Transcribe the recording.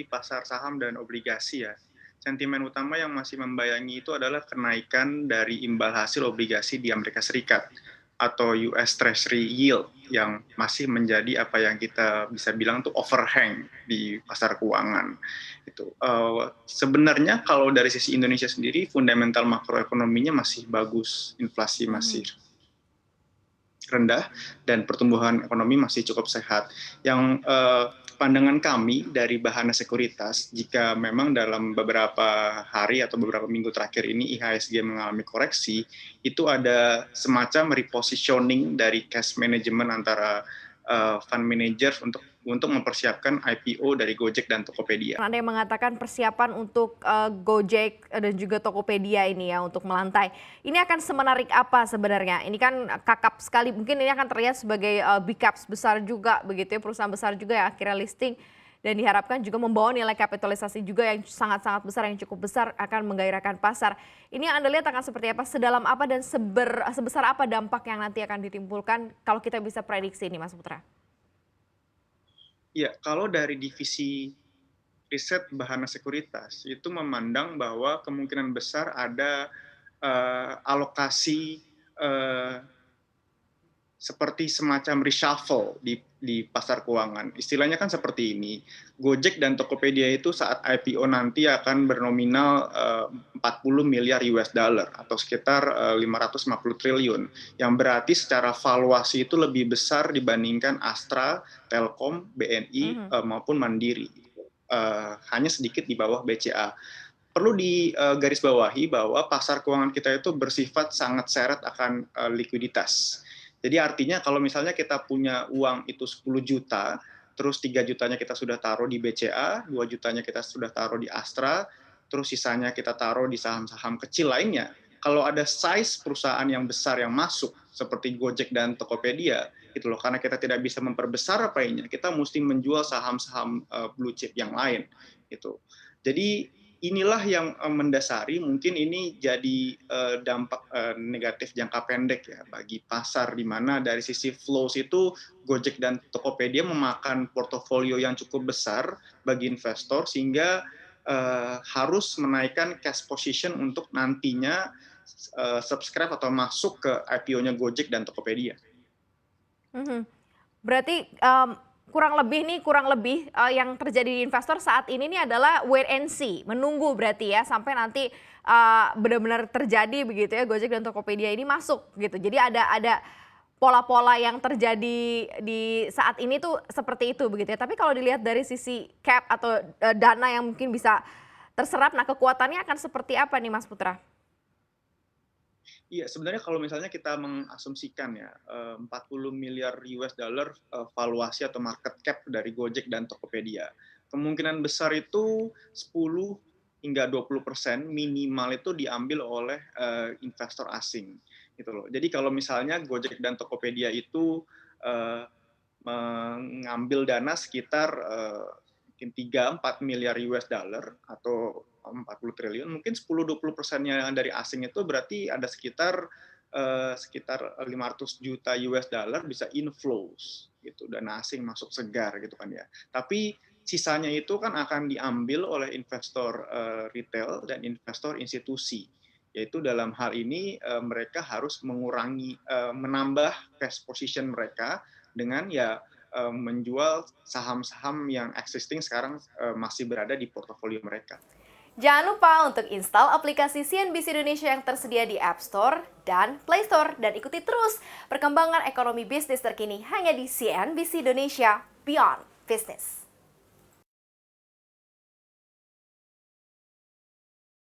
pasar saham dan obligasi ya. Sentimen utama yang masih membayangi itu adalah kenaikan dari imbal hasil obligasi di Amerika Serikat atau US Treasury Yield yang masih menjadi apa yang kita bisa bilang tuh overhang di pasar keuangan. Sebenarnya kalau dari sisi Indonesia sendiri fundamental makroekonominya masih bagus, inflasi masih Mhm. rendah dan pertumbuhan ekonomi masih cukup sehat. Yang pandangan kami dari Bahana Sekuritas, jika memang dalam beberapa hari atau beberapa minggu terakhir ini IHSG mengalami koreksi, itu ada semacam repositioning dari cash management antara fund manager untuk mempersiapkan IPO dari Gojek dan Tokopedia. Ada yang mengatakan persiapan untuk Gojek dan juga Tokopedia ini ya untuk melantai. Ini akan semenarik apa sebenarnya? Ini kan kakap sekali, mungkin ini akan terlihat sebagai big caps besar juga begitu ya, perusahaan besar juga yang akhirnya listing dan diharapkan juga membawa nilai kapitalisasi juga yang sangat-sangat besar, yang cukup besar, akan menggairahkan pasar. Ini yang Anda lihat akan seperti apa, sedalam apa dan sebesar apa dampak yang nanti akan ditimbulkan kalau kita bisa prediksi ini, Mas Putra? Ya, kalau dari divisi riset Bahana Sekuritas itu memandang bahwa kemungkinan besar ada alokasi uh, seperti semacam reshuffle di pasar keuangan. Istilahnya kan seperti ini, Gojek dan Tokopedia itu saat IPO nanti akan bernominal 40 miliar US dollar atau sekitar 550 triliun, yang berarti secara valuasi itu lebih besar dibandingkan Astra, Telkom, BNI Mhm. maupun Mandiri. Hanya sedikit di bawah BCA. Perlu digarisbawahi bahwa pasar keuangan kita itu bersifat sangat seret akan likuiditas. Jadi artinya kalau misalnya kita punya uang itu 10 juta, terus 3 jutanya kita sudah taruh di BCA, 2 jutanya kita sudah taruh di Astra, terus sisanya kita taruh di saham-saham kecil lainnya. Kalau ada size perusahaan yang besar yang masuk, seperti Gojek dan Tokopedia, gitu loh, karena kita tidak bisa memperbesar painya, kita mesti menjual saham-saham blue chip yang lain. Gitu. Jadi inilah yang mendasari mungkin ini jadi dampak negatif jangka pendek ya bagi pasar, di mana dari sisi flows itu Gojek dan Tokopedia memakan portofolio yang cukup besar bagi investor, sehingga harus menaikkan cash position untuk nantinya subscribe atau masuk ke IPO-nya Gojek dan Tokopedia. Mhm. Berarti, kurang lebih, yang terjadi di investor saat ini nih adalah wait and see, menunggu berarti ya sampai nanti, benar-benar terjadi begitu ya Gojek dan Tokopedia ini masuk gitu. Jadi ada pola-pola yang terjadi di saat ini tuh seperti itu begitu ya. Tapi kalau dilihat dari sisi cap atau, dana yang mungkin bisa terserap, nah kekuatannya akan seperti apa nih Mas Putra? Iya, sebenarnya kalau misalnya kita mengasumsikan ya, 40 miliar US dollar valuasi atau market cap dari Gojek dan Tokopedia. Kemungkinan besar itu 10 hingga 20% minimal itu diambil oleh investor asing. Gitu loh. Jadi kalau misalnya Gojek dan Tokopedia itu eh, mengambil dana sekitar mungkin 3-4 miliar US dollar atau 40 triliun, mungkin 10-20%-nya dari asing itu berarti ada sekitar 500 juta US dollar bisa inflows gitu, dana asing masuk segar gitu kan ya. Tapi sisanya itu kan akan diambil oleh investor retail dan investor institusi. Yaitu dalam hal ini mereka harus menambah cash position mereka dengan ya menjual saham-saham yang existing sekarang masih berada di portofolio mereka. Jangan lupa untuk install aplikasi CNBC Indonesia yang tersedia di App Store dan Play Store dan ikuti terus perkembangan ekonomi bisnis terkini hanya di CNBC Indonesia Beyond Business.